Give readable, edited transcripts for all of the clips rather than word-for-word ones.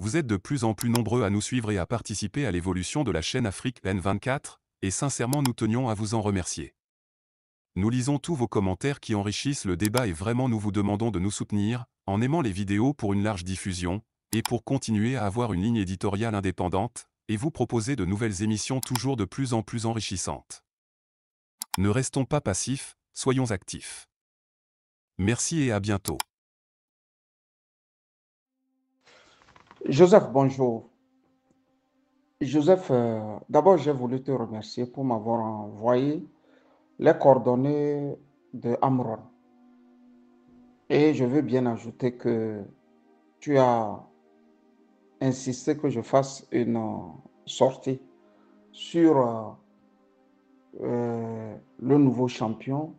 Vous êtes de plus en plus nombreux à nous suivre et à participer à l'évolution de la chaîne Afrique N24, et sincèrement nous tenions à vous en remercier. Nous lisons tous vos commentaires qui enrichissent le débat et vraiment nous vous demandons de nous soutenir, en aimant les vidéos pour une large diffusion, et pour continuer à avoir une ligne éditoriale indépendante, et vous proposer de nouvelles émissions toujours de plus en plus enrichissantes. Ne restons pas passifs, soyons actifs. Merci et à bientôt. Joseph, bonjour. Joseph, d'abord, j'ai voulu te remercier pour m'avoir envoyé les coordonnées de Amron. Et je veux bien ajouter que tu as insisté que je fasse une sortie sur le nouveau champion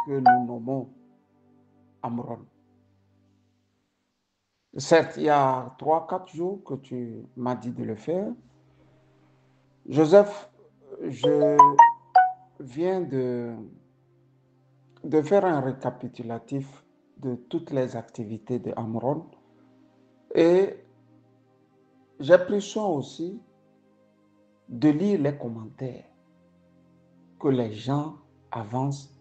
que nous nommons Amron. Certes, il y a 3 4 jours que tu m'as dit de le faire. Joseph, je viens de faire un récapitulatif de toutes les activités de Amron et j'ai pris soin aussi de lire les commentaires que les gens avancent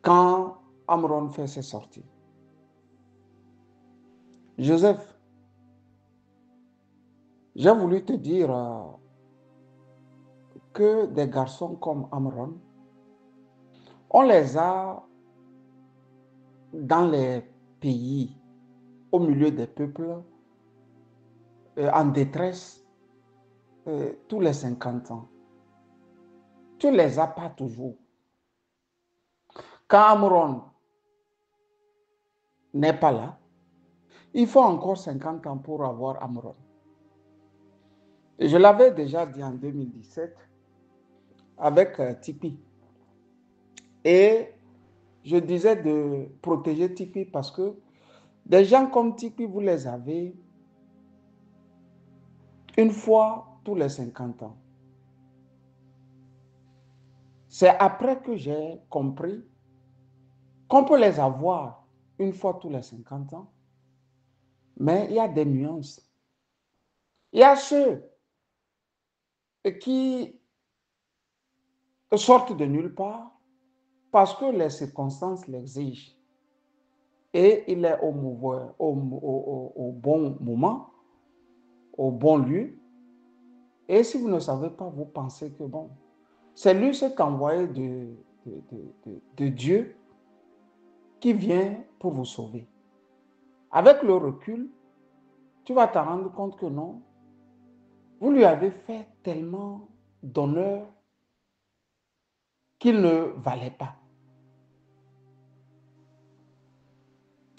quand Amron fait ses sorties. Joseph, j'ai voulu te dire que des garçons comme Amron, on les a dans les pays, au milieu des peuples, en détresse tous les 50 ans. Tu ne les as pas toujours. Quand Amron n'est pas là, il faut encore 50 ans pour avoir Amron. Et je l'avais déjà dit en 2017 avec Tipeee. Et je disais de protéger Tipeee parce que des gens comme Tipeee, vous les avez une fois tous les 50 ans. C'est après que j'ai compris qu'on peut les avoir une fois tous les 50 ans, mais il y a des nuances. Il y a ceux qui sortent de nulle part parce que les circonstances l'exigent. Et il est au bon moment, au bon lieu. Et si vous ne savez pas, vous pensez que bon, c'est lui cet envoyé de Dieu qui vient pour vous sauver. Avec le recul, tu vas te rendre compte que non, vous lui avez fait tellement d'honneur qu'il ne valait pas.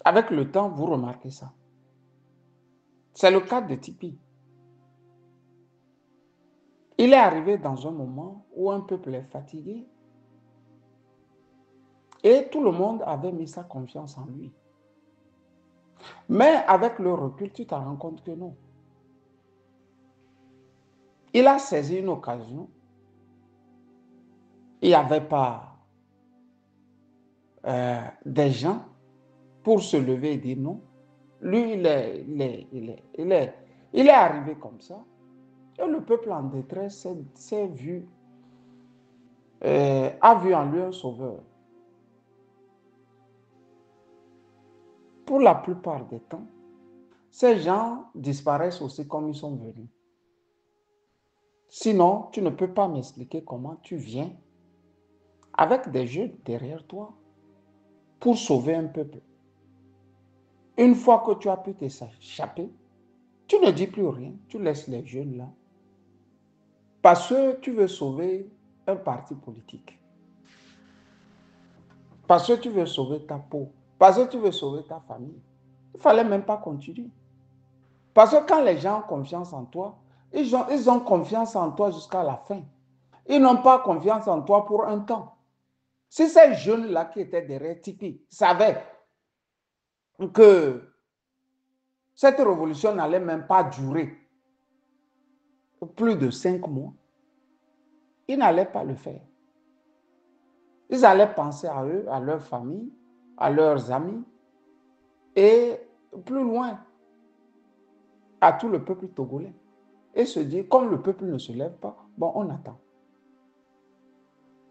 Avec le temps, vous remarquez ça. C'est le cas de Tipeee. Il est arrivé dans un moment où un peuple est fatigué et tout le monde avait mis sa confiance en lui. Mais avec le recul, tu te rends compte que non. Il a saisi une occasion. Il n'y avait pas des gens pour se lever et dire non. Lui, il est arrivé comme ça. Et le peuple en détresse s'est vu, a vu en lui un sauveur. Pour la plupart des temps, ces gens disparaissent aussi comme ils sont venus. Sinon, tu ne peux pas m'expliquer comment tu viens avec des jeunes derrière toi pour sauver un peuple. Une fois que tu as pu t'échapper, tu ne dis plus rien, tu laisses les jeunes là. Parce que tu veux sauver un parti politique. Parce que tu veux sauver ta peau. Parce que tu veux sauver ta famille. Il ne fallait même pas continuer. Parce que quand les gens ont confiance en toi, ils ont confiance en toi jusqu'à la fin. Ils n'ont pas confiance en toi pour un temps. Si ces jeunes-là qui étaient derrière Tipeee savaient que cette révolution n'allait même pas durer plus de 5 mois, ils n'allaient pas le faire. Ils allaient penser à eux, à leur famille, à leurs amis et plus loin. à tout le peuple togolais et se dire, comme le peuple ne se lève pas, bon, on attend.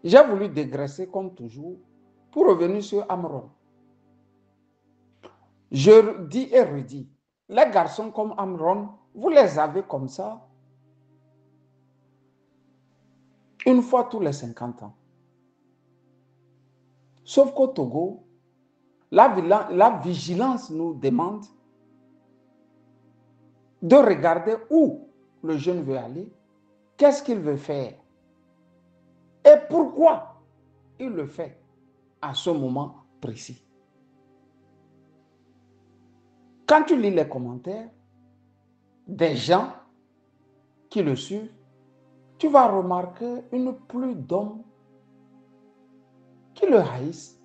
J'ai voulu dégraisser comme toujours pour revenir sur Amron. Je dis et redis, les garçons comme Amron, vous les avez comme ça une fois tous les 50 ans. Sauf qu'au Togo, la vigilance nous demande de regarder où le jeune veut aller, qu'est-ce qu'il veut faire et pourquoi il le fait à ce moment précis. Quand tu lis les commentaires des gens qui le suivent, tu vas remarquer une pluie d'hommes qui le haïssent.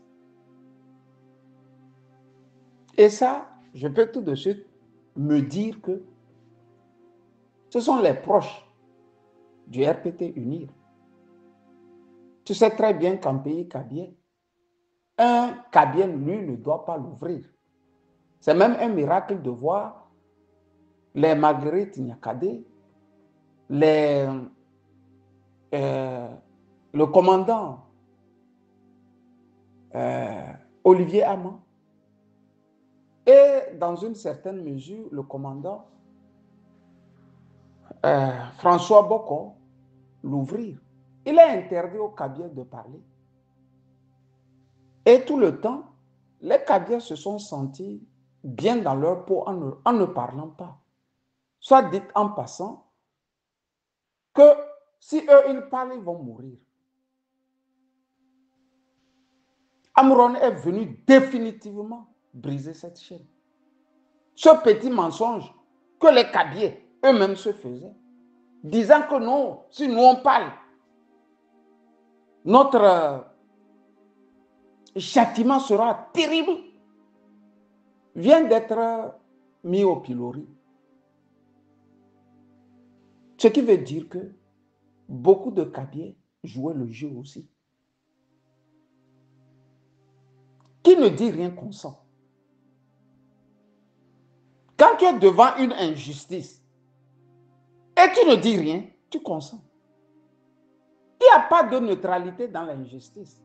Et ça, je peux tout de suite me dire que ce sont les proches du RPT UNIR. Tu sais très bien qu'en pays kabien, un kabien, lui, ne doit pas l'ouvrir. C'est même un miracle de voir les Marguerite Nyakadé, le commandant Olivier Hamon et dans une certaine mesure le commandant François Boko l'ouvrir. Il est interdit aux Kabyens de parler. Et tout le temps, les Kabyens se sont sentis bien dans leur peau en ne parlant pas. Soit dit en passant que si eux, ils parlent, ils vont mourir. Amron est venu définitivement briser cette chaîne. Ce petit mensonge que les Kabyens eux-mêmes se faisaient, disant que non, si nous on parle, notre châtiment sera terrible, vient d'être mis au pilori. Ce qui veut dire que beaucoup de Kabyens jouaient le jeu aussi. Qui ne dit rien consent. Quand tu es devant une injustice et tu ne dis rien, tu consens. Il n'y a pas de neutralité dans l'injustice.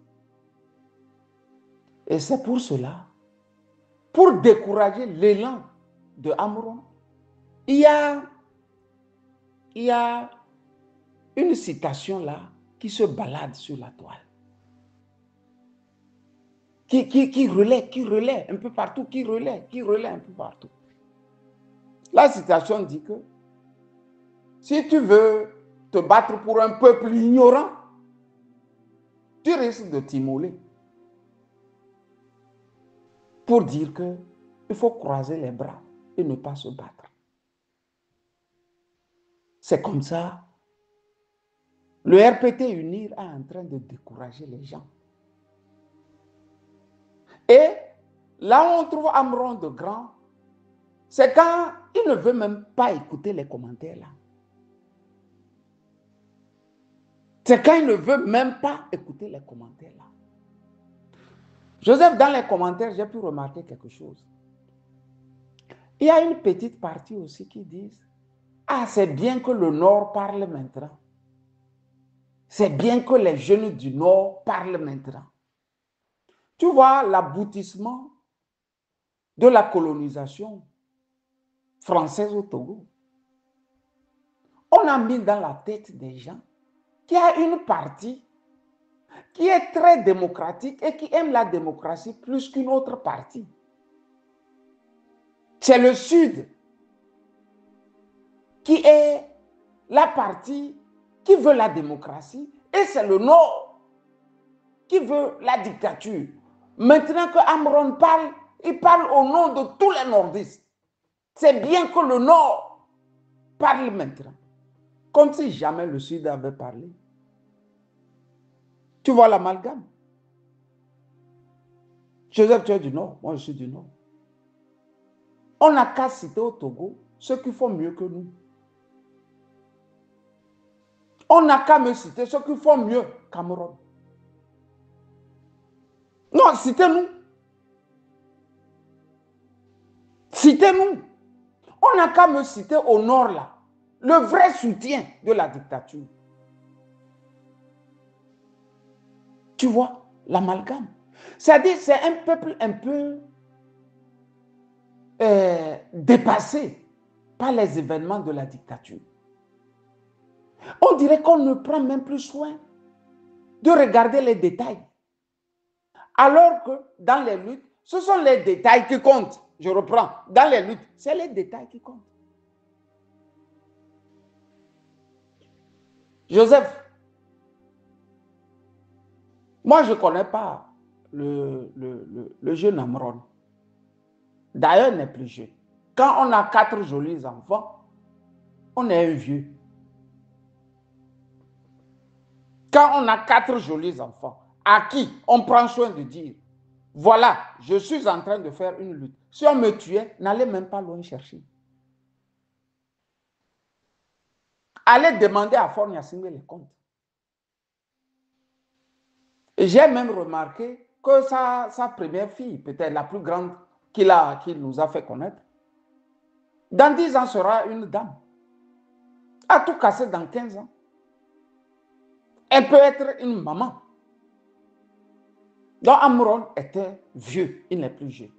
Et c'est pour cela, pour décourager l'élan de Amron, il y a une citation là qui se balade sur la toile. Qui relaie un peu partout, qui relaie un peu partout. La citation dit que si tu veux te battre pour un peuple ignorant, tu risques de t'immoler. Pour dire qu'il faut croiser les bras et ne pas se battre. C'est comme ça. Le RPT UNIR est en train de décourager les gens. Et là où on trouve Amron de grand, c'est quand il ne veut même pas écouter les commentaires là. C'est quand il ne veut même pas écouter les commentaires là. Joseph, dans les commentaires, j'ai pu remarquer quelque chose. Il y a une petite partie aussi qui dit « Ah, c'est bien que le Nord parle maintenant. C'est bien que les jeunes du Nord parlent maintenant. » Tu vois l'aboutissement de la colonisation française au Togo. On a mis dans la tête des gens qu'il y a une partie qui est très démocratique et qui aime la démocratie plus qu'une autre partie. C'est le Sud qui est la partie qui veut la démocratie et c'est le Nord qui veut la dictature. Maintenant que Amron parle, il parle au nom de tous les nordistes. C'est bien que le Nord parle maintenant. Comme si jamais le Sud avait parlé. Tu vois l'amalgame. Joseph, tu es du Nord, moi je suis du Nord. On n'a qu'à citer au Togo ceux qui font mieux que nous. On n'a qu'à me citer ceux qui font mieux Cameroun. Non, citez-nous. Citez-nous. On n'a qu'à me citer au nord là, le vrai soutien de la dictature. Tu vois, l'amalgame. C'est-à-dire, c'est un peuple un peu dépassé par les événements de la dictature. On dirait qu'on ne prend même plus soin de regarder les détails. Alors que dans les luttes, ce sont les détails qui comptent. Je reprends. Dans les luttes, c'est les détails qui comptent. Joseph, moi je ne connais pas le jeune Amron. D'ailleurs, il n'est plus jeune. Quand on a 4 jolis enfants, on est un vieux. Quand on a 4 jolis enfants, à qui on prend soin de dire, voilà, je suis en train de faire une lutte. Si on me tuait, n'allez même pas loin chercher. Allez demander à Fort Gnassingbé les comptes. Et j'ai même remarqué que sa première fille, peut-être la plus grande qu'il nous a fait connaître, dans 10 ans sera une dame. A tout cassé dans 15 ans. Elle peut être une maman. Donc Amron était vieux, il n'est plus jeune.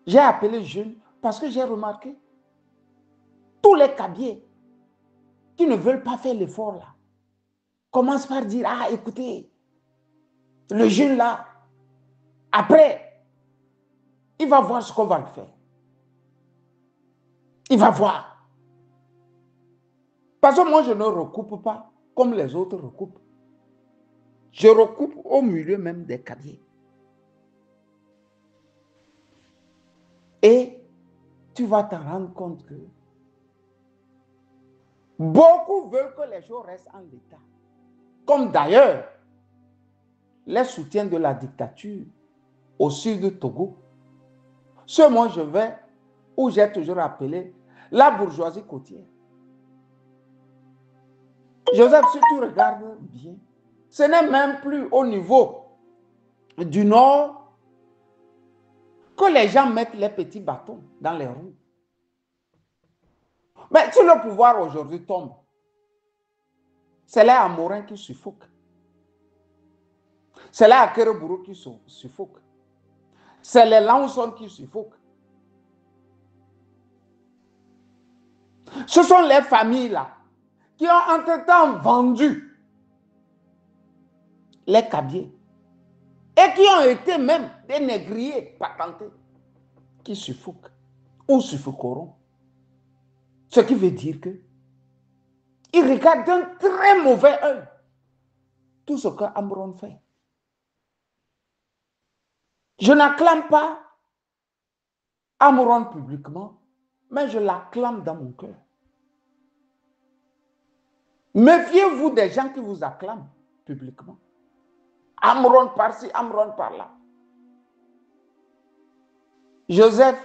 J'ai appelé jeune parce que j'ai remarqué tous les cabiers qui ne veulent pas faire l'effort là commencent par dire, ah écoutez, le jeune là, après, il va voir ce qu'on va le faire. Il va voir. Parce que moi, je ne recoupe pas comme les autres recoupent. Je recoupe au milieu même des cabiers. Et tu vas te rendre compte que beaucoup veulent que les choses restent en l'état. Comme d'ailleurs, les soutiens de la dictature au sud de Togo. Ce moi, je vais, où j'ai toujours appelé la bourgeoisie côtière. Joseph, si tu regardes bien, ce n'est même plus au niveau du nord que les gens mettent les petits bâtons dans les roues. Mais si le pouvoir aujourd'hui tombe, c'est les Amorins qui suffoquent. C'est les Akereburu qui suffoquent. C'est les Laousson qui suffoquent. Ce sont les familles-là qui ont entre-temps vendu les cabiers et qui ont été même des négriers patentés qui suffoquent ou suffoqueront. Ce qui veut dire que ils regardent d'un très mauvais œil tout ce que Amron fait. Je n'acclame pas Amron publiquement, mais je l'acclame dans mon cœur. Méfiez-vous des gens qui vous acclament publiquement. Amron par-ci, Amron par-là. Joseph,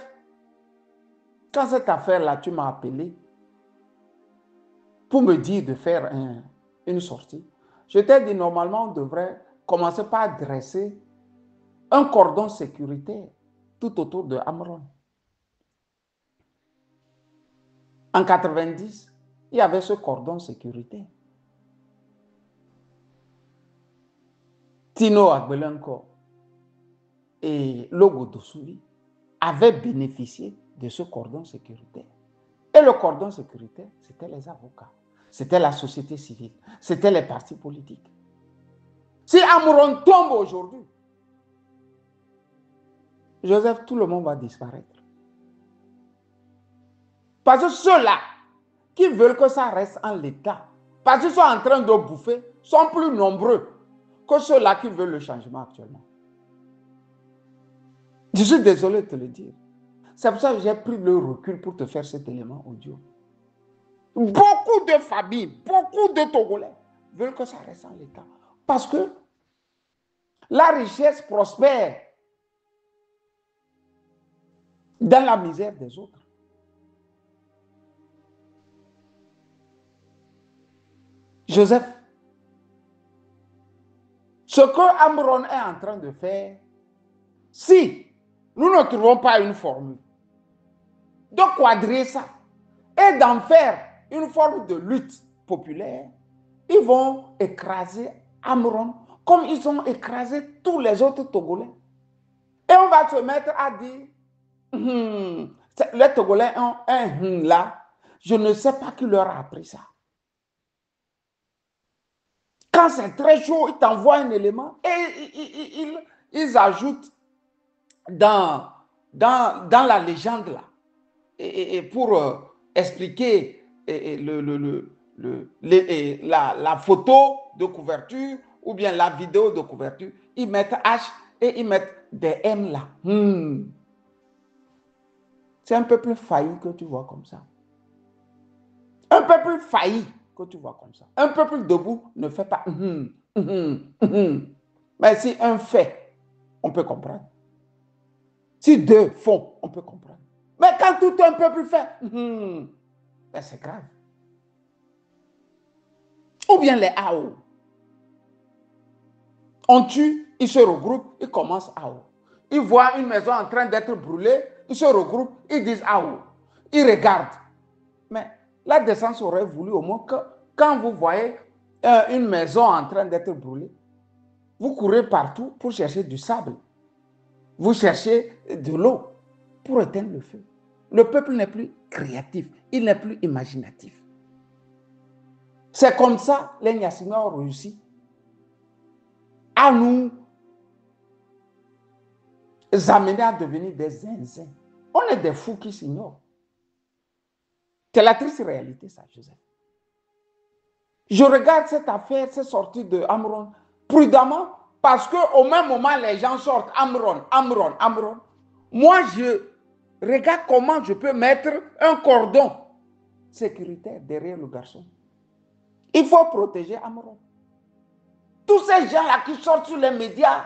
quand cette affaire-là, tu m'as appelé pour me dire de faire une sortie, je t'ai dit normalement on devrait commencer par dresser un cordon sécuritaire tout autour de Amron. En 90, il y avait ce cordon sécuritaire. Tino Agbelenko et Logo Dossouli avaient bénéficié de ce cordon sécuritaire. Et le cordon sécuritaire, c'était les avocats, c'était la société civile, c'était les partis politiques. Si Amron tombe aujourd'hui, Joseph, tout le monde va disparaître. Parce que ceux-là qui veulent que ça reste en l'état, parce qu'ils sont en train de bouffer, sont plus nombreux que ceux-là qui veulent le changement actuellement. Je suis désolé de te le dire. C'est pour ça que j'ai pris le recul pour te faire cet élément audio. Beaucoup de familles, beaucoup de Togolais veulent que ça reste en l'état. Parce que la richesse prospère dans la misère des autres. Joseph, ce que Amron est en train de faire, si nous ne trouvons pas une formule de quadriller ça et d'en faire une forme de lutte populaire, ils vont écraser Amron comme ils ont écrasé tous les autres Togolais. Et on va se mettre à dire, les Togolais ont un là, je ne sais pas qui leur a appris ça. Quand c'est très chaud, ils t'envoient un élément et ils ajoutent dans la légende là, et pour expliquer la photo de couverture ou bien la vidéo de couverture, ils mettent H et ils mettent des M là. C'est un peu plus failli que tu vois comme ça. Un peu plus failli que tu vois comme ça. Un peu plus debout ne fait pas. Mais si un fait, on peut comprendre. Si deux font, on peut comprendre. Mais quand tout un peu plus fait, ben c'est grave. Ou bien les AO. On tue, ils se regroupent, ils commencent AO. Ils voient une maison en train d'être brûlée, ils se regroupent, ils disent AO. Ils regardent. Mais la décence aurait voulu au moins que quand vous voyez une maison en train d'être brûlée, vous courez partout pour chercher du sable. Vous cherchez de l'eau pour éteindre le feu. Le peuple n'est plus créatif, il n'est plus imaginatif. C'est comme ça que les Nyassingbe ont réussi à nous amener à devenir des zinzins. On est des fous qui s'ignorent. C'est la triste réalité, ça, Joseph. Je regarde cette affaire, cette sortie de Amron, prudemment, parce qu'au même moment, les gens sortent Amron. Moi, je regarde comment je peux mettre un cordon sécuritaire derrière le garçon. Il faut protéger Amron. Tous ces gens-là qui sortent sur les médias,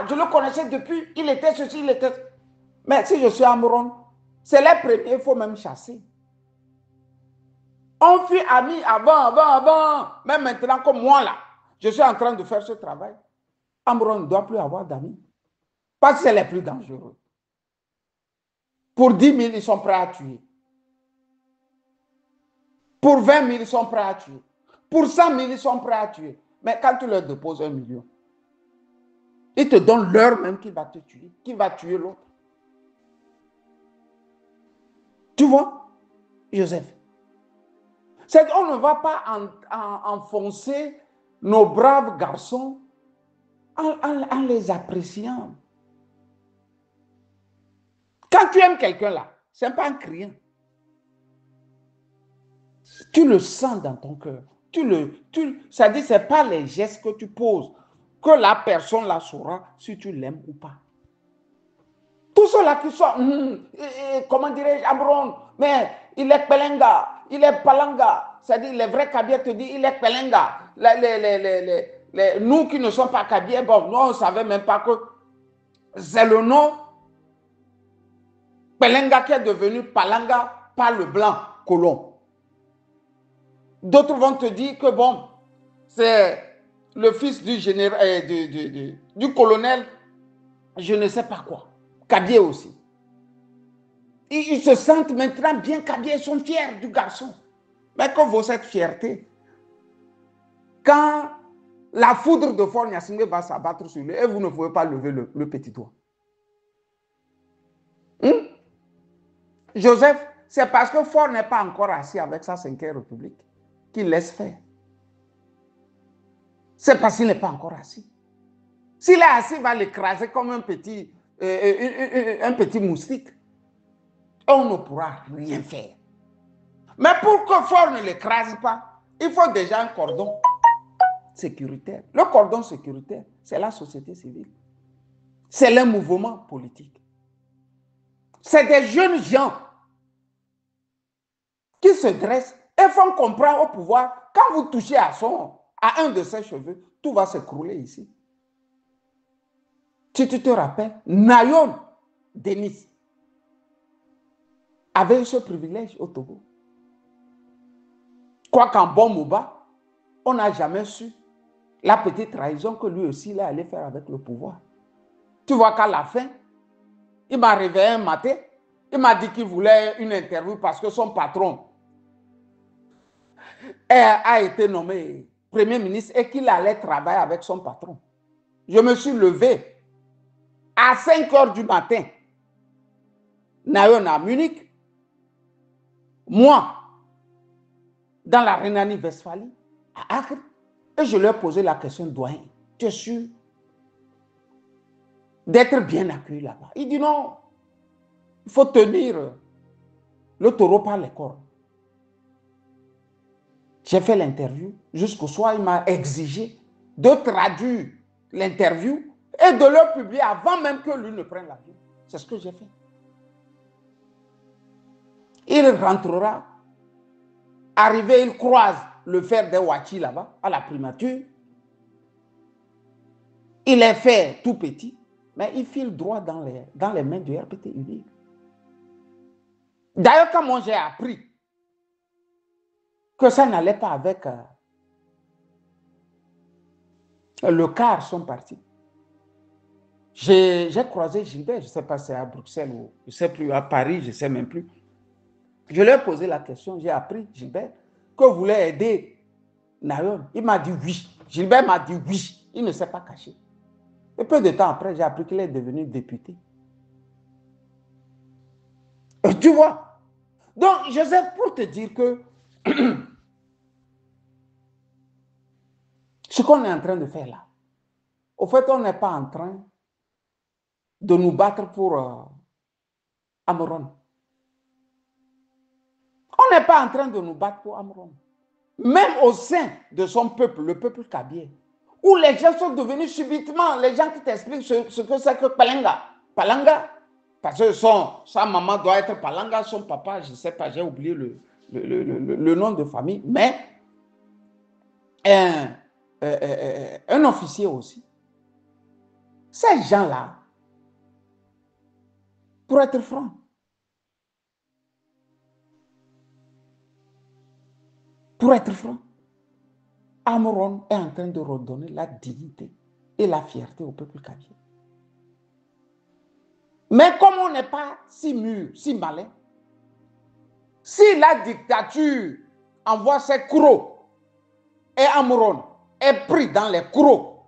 je le connaissais depuis, il était ceci, il était... Mais si je suis Amron, c'est les premiers, il faut même chasser. On fut amis avant. Mais maintenant, comme moi là, je suis en train de faire ce travail. Amron ne doit plus avoir d'amis. Parce que c'est les plus dangereux. Pour 10 000, ils sont prêts à tuer. Pour 20 000, ils sont prêts à tuer. Pour 100 000, ils sont prêts à tuer. Mais quand tu leur déposes 1 million, ils te donnent l'heure même qui va te tuer, qui va tuer l'autre. Tu vois, Joseph? C'est qu'on ne va pas enfoncer nos braves garçons en les appréciant. Quand tu aimes quelqu'un là, c'est pas en criant. Tu le sens dans ton cœur. Ça dit, ce n'est pas les gestes que tu poses que la personne la saura si tu l'aimes ou pas. Tous ceux-là qui sont, comment dirais-je, Amron, mais il est Pelenga, il est Palanga. C'est-à-dire, les vrais Kabiens te disent, il est Pelenga. Nous qui ne sommes pas Kabiens, bon, nous, on ne savait même pas que c'est le nom Pelenga qui est devenu Palanga par le blanc colon. D'autres vont te dire que bon, c'est le fils du général, du colonel, je ne sais pas quoi. Kabié aussi. Ils se sentent maintenant bien Kabié, ils sont fiers du garçon. Mais que vaut cette fierté? Quand la foudre de Fort Gnassingbé va s'abattre sur lui et vous ne pouvez pas lever le petit doigt. Joseph, c'est parce que Fort n'est pas encore assis avec sa 5e République qu'il laisse faire. C'est parce qu'il n'est pas encore assis. S'il est assis, il va l'écraser comme un petit moustique. Et on ne pourra rien faire. Mais pour que Fort ne l'écrase pas, il faut déjà un cordon sécuritaire. Le cordon sécuritaire, c'est la société civile. C'est le mouvement politique. C'est des jeunes gens qui se dressent et font comprendre au pouvoir, quand vous touchez à un de ses cheveux, tout va s'écrouler ici. Si tu te rappelles, Nayon Denis avait ce privilège au Togo. Quoiqu'en bon Mouba, on n'a jamais su la petite trahison que lui aussi il allait faire avec le pouvoir. Tu vois qu'à la fin, il m'a réveillé un matin, Il m'a dit qu'il voulait une interview parce que son patron a été nommé Premier ministre et qu'il allait travailler avec son patron. Je me suis levé à 5 heures du matin. Nayon à Munich. Moi, dans la Rhénanie-Westphalie, à Acre. Et je lui ai posé la question, doyen, tu es sûr d'être bien accueilli là-bas? Il dit non, il faut tenir le taureau par les cornes. J'ai fait l'interview. Jusqu'au soir, il m'a exigé de traduire l'interview et de le publier avant même que lui ne prenne l'avion. C'est ce que j'ai fait. Il rentrera. Arrivé, il croise le fer des Ouachi là-bas, à la primature. Il est fait tout petit, mais il file droit dans les mains du RPT-UDI. D'ailleurs, quand moi j'ai appris que ça n'allait pas avec le quart son parti, j'ai croisé Gilbert, je ne sais pas si c'est à Bruxelles ou je ne sais plus, à Paris, je ne sais même plus. Je lui ai posé la question, j'ai appris, Gilbert, que vous voulez aider Nayon. Il m'a dit oui. Gilbert m'a dit oui. Il ne s'est pas caché. Et peu de temps après, j'ai appris qu'il est devenu député. Et tu vois? Donc, Joseph, pour te dire que ce qu'on est en train de faire là, au fait, on n'est pas en train de nous battre pour Amouron. On n'est pas en train de nous battre pour Amouron. Même au sein de son peuple, le peuple kabyle, où les gens sont devenus subitement, les gens qui t'expliquent ce que c'est que Palanga. Palanga, parce que sa maman doit être Palanga, son papa, je ne sais pas, j'ai oublié le nom de famille, mais un officier aussi. Ces gens-là, pour être franc, Amouron est en train de redonner la dignité et la fierté au peuple kabyle. Mais comme on n'est pas si mûr, si malin, si la dictature envoie ses crocs et Amouron est pris dans les crocs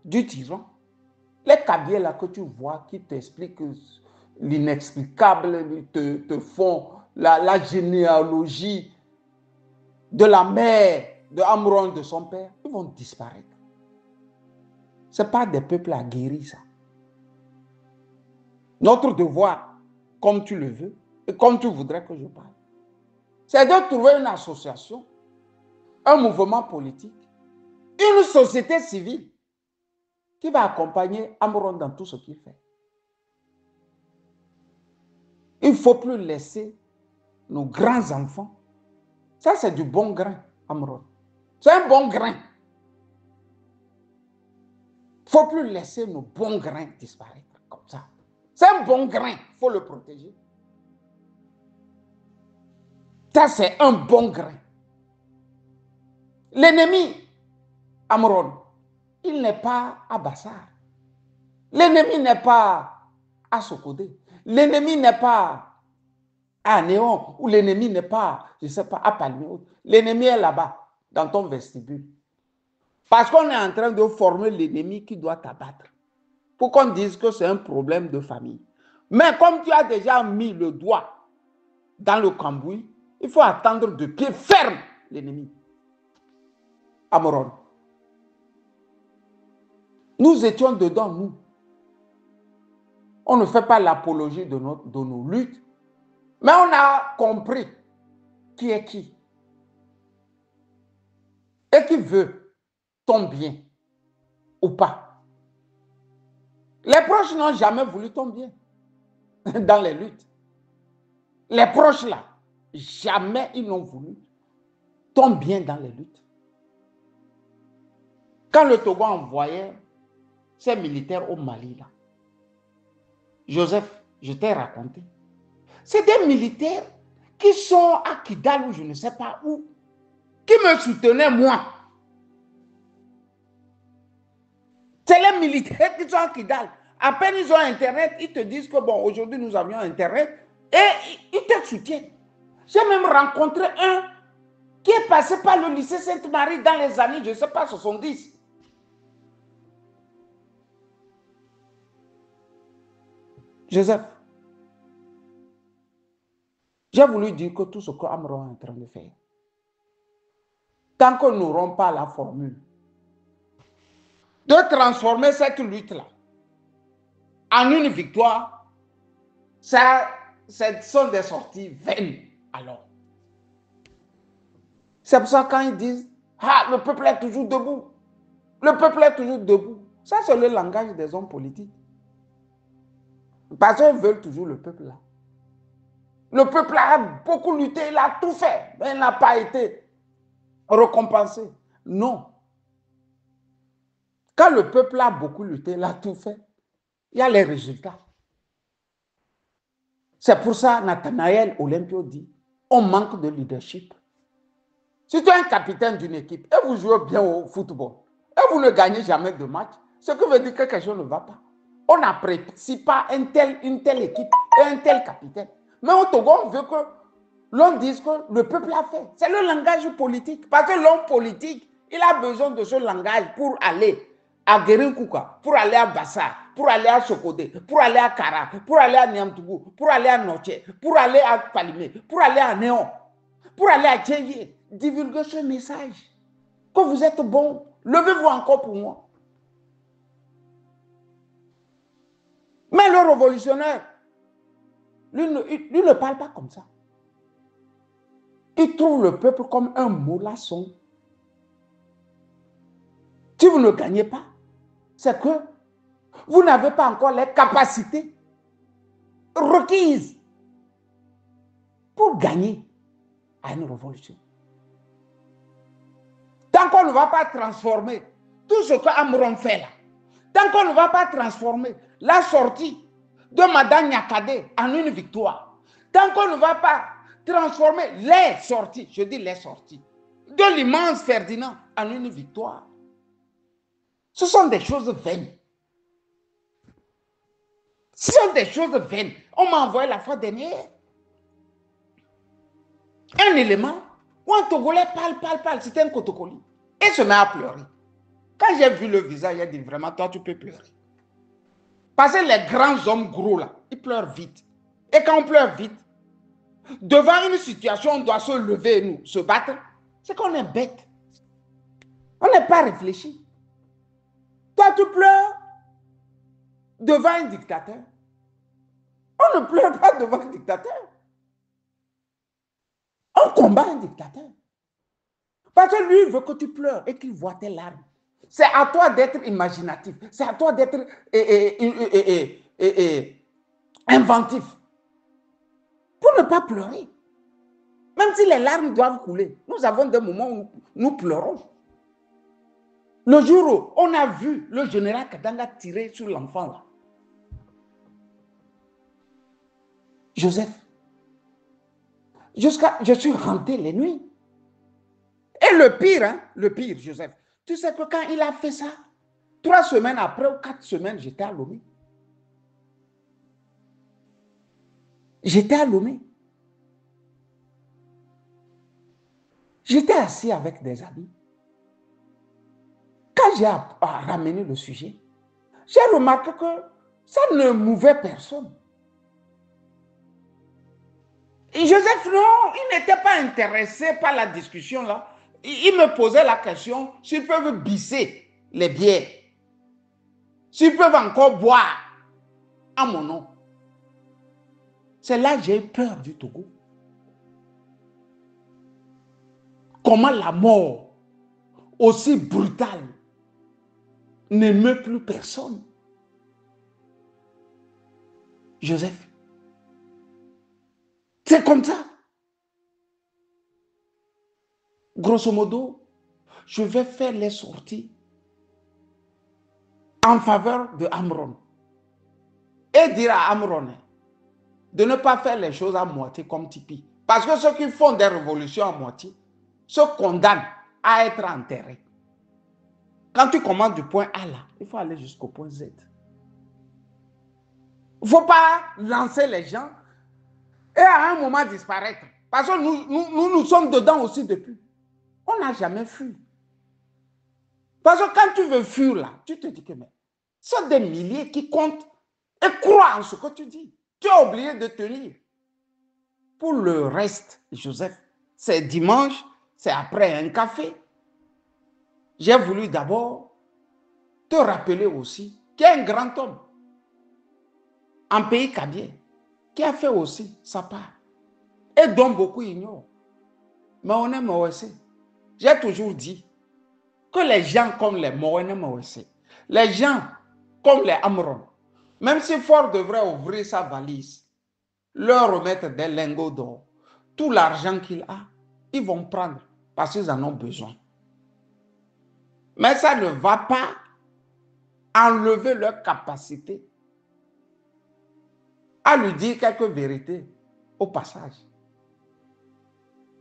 du tyran, les Kabyles là que tu vois qui t'expliquent l'inexplicable, ils te font la généalogie de la mère de Amouron, de son père, ils vont disparaître. Ce n'est pas des peuples aguerris, ça. Notre devoir, comme tu le veux, et comme tu voudrais que je parle, c'est de trouver une association, un mouvement politique, une société civile qui va accompagner Amouron dans tout ce qu'il fait. Il ne faut plus laisser nos grands enfants. Ça, c'est du bon grain, Amouron. C'est un bon grain. Il ne faut plus laisser nos bons grains disparaître comme ça. C'est un bon grain, il faut le protéger. Ça, c'est un bon grain. L'ennemi, Amouron, il n'est pas à Bassar. L'ennemi n'est pas à Sokodé. L'ennemi n'est pas à Néon. Ou l'ennemi n'est pas, je ne sais pas, à Palmiot. L'ennemi est là-bas, dans ton vestibule. Parce qu'on est en train de former l'ennemi qui doit t'abattre. Pour qu'on dise que c'est un problème de famille. Mais comme tu as déjà mis le doigt dans le cambouis, il faut attendre de pied ferme l'ennemi. Amouron. Nous étions dedans, nous. On ne fait pas l'apologie de nos luttes, mais on a compris qui est qui. Et qui veut ton bien ou pas. Les proches n'ont jamais voulu ton bien dans les luttes. Les proches là, jamais ils n'ont voulu ton bien dans les luttes. Quand le Togo envoyait ses militaires au Mali là, Joseph, je t'ai raconté, c'est des militaires qui sont à Kidal ou je ne sais pas où, qui me soutenaient moi. C'est les militaires qui sont à Kidal À peine ils ont Internet, ils te disent que bon, aujourd'hui nous avions Internet et ils te soutiennent. J'ai même rencontré un qui est passé par le lycée Sainte-Marie dans les années, je ne sais pas, 70. Joseph, j'ai voulu dire que tout ce que Amron est en train de faire, tant que nous n'aurons pas la formule de transformer cette lutte-là en une victoire, ça, ce sont des sorties vaines alors. C'est pour ça quand ils disent « Ah, le peuple est toujours debout. Le peuple est toujours debout. » Ça, c'est le langage des hommes politiques. Parce qu'ils veulent toujours le peuple là. Le peuple a beaucoup lutté, il a tout fait, mais il n'a pas été récompensé. Non. Quand le peuple a beaucoup lutté, il a tout fait, il y a les résultats. C'est pour ça, Nathanaël Olympio dit, on manque de leadership. Si tu es un capitaine d'une équipe et vous jouez bien au football et vous ne gagnez jamais de match, ce qui veut dire que quelque chose ne va pas. On n'apprécie pas une telle équipe et un tel capitaine. Mais au Togo, on veut que l'on dise que le peuple a fait. C'est le langage politique. Parce que l'homme politique, il a besoin de ce langage pour aller à Guérinkouka, pour aller à Bassa, pour aller à Sokodé, pour aller à Kara, pour aller à Niamtougou, pour aller à Noché, pour aller à Palimé, pour aller à Néon, pour aller à Tchévier. Divulguez ce message. Que vous êtes bon. Levez-vous encore pour moi. Mais le révolutionnaire, lui ne parle pas comme ça. Il trouve le peuple comme un mollasson. Si vous ne gagnez pas, c'est que vous n'avez pas encore les capacités requises pour gagner à une révolution. Tant qu'on ne va pas transformer tout ce que Amron fait là, tant qu'on ne va pas transformer la sortie de Madame Nyakade en une victoire, tant qu'on ne va pas transformer les sorties, je dis les sorties, de l'immense Ferdinand en une victoire, ce sont des choses vaines. Ce sont des choses vaines. On m'a envoyé la fois dernière un élément où un Togolais parle, c'était un Kotokoli, et se met à pleurer. Quand j'ai vu le visage, j'ai dit vraiment, toi, tu peux pleurer. Parce que les grands hommes gros, là, ils pleurent vite. Et quand on pleure vite, devant une situation, on doit se lever et nous, se battre. C'est qu'on est bête. On n'est pas réfléchi. Toi, tu pleures devant un dictateur. On ne pleure pas devant un dictateur. On combat un dictateur. Parce que lui, il veut que tu pleures et qu'il voit tes larmes. C'est à toi d'être imaginatif. C'est à toi d'être inventif. Pour ne pas pleurer. Même si les larmes doivent couler. Nous avons des moments où nous pleurons. Le jour où on a vu le général Kadanga tirer sur l'enfant là. Joseph. Je suis rentré les nuits. Et le pire, Joseph, tu sais que quand il a fait ça, 3 semaines après ou 4 semaines, j'étais à Lomé. J'étais à Lomé. J'étais assis avec des amis. Quand j'ai ramené le sujet, j'ai remarqué que ça ne mouvait personne. Et Joseph, non, il n'était pas intéressé par la discussion là. Il me posait la question s'ils peuvent bisser les bières, s'ils peuvent encore boire à mon nom. C'est là que j'ai eu peur du Togo. Comment la mort aussi brutale n'émeut plus personne. Joseph, c'est comme ça. Grosso modo, je vais faire les sorties en faveur de Amron et dire à Amron de ne pas faire les choses à moitié comme Tipi. Parce que ceux qui font des révolutions à moitié se condamnent à être enterrés. Quand tu commences du point A là, il faut aller jusqu'au point Z. Il ne faut pas lancer les gens et à un moment disparaître. Parce que nous sommes dedans aussi depuis. On n'a jamais fui. Parce que quand tu veux fuir là, tu te dis que mais, ce sont des milliers qui comptent et croient en ce que tu dis. Tu as oublié de tenir. Pour le reste, Joseph, c'est dimanche, c'est après un café. J'ai voulu d'abord te rappeler aussi qu'il y a un grand homme en pays Kabye qui a fait aussi sa part et dont beaucoup ignorent. Mais on est Mawessé. J'ai toujours dit que les gens comme les Mohamed Mawessé, les gens comme les Amron, même si Ford devrait ouvrir sa valise, leur remettre des lingots d'or, tout l'argent qu'il a, ils vont prendre parce qu'ils en ont besoin. Mais ça ne va pas enlever leur capacité à lui dire quelques vérités au passage.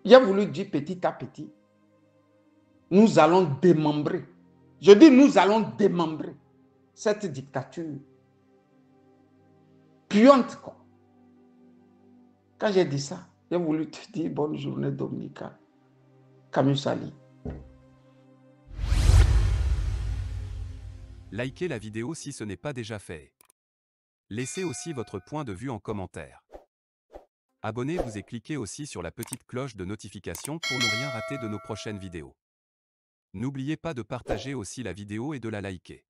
J'ai voulu dire petit à petit, nous allons démembrer. Je dis nous allons démembrer cette dictature puante, quoi. Quand j'ai dit ça, j'ai voulu te dire bonne journée dominicale. Camus Sali. Likez la vidéo si ce n'est pas déjà fait. Laissez aussi votre point de vue en commentaire. Abonnez-vous et cliquez aussi sur la petite cloche de notification pour ne rien rater de nos prochaines vidéos. N'oubliez pas de partager aussi la vidéo et de la liker.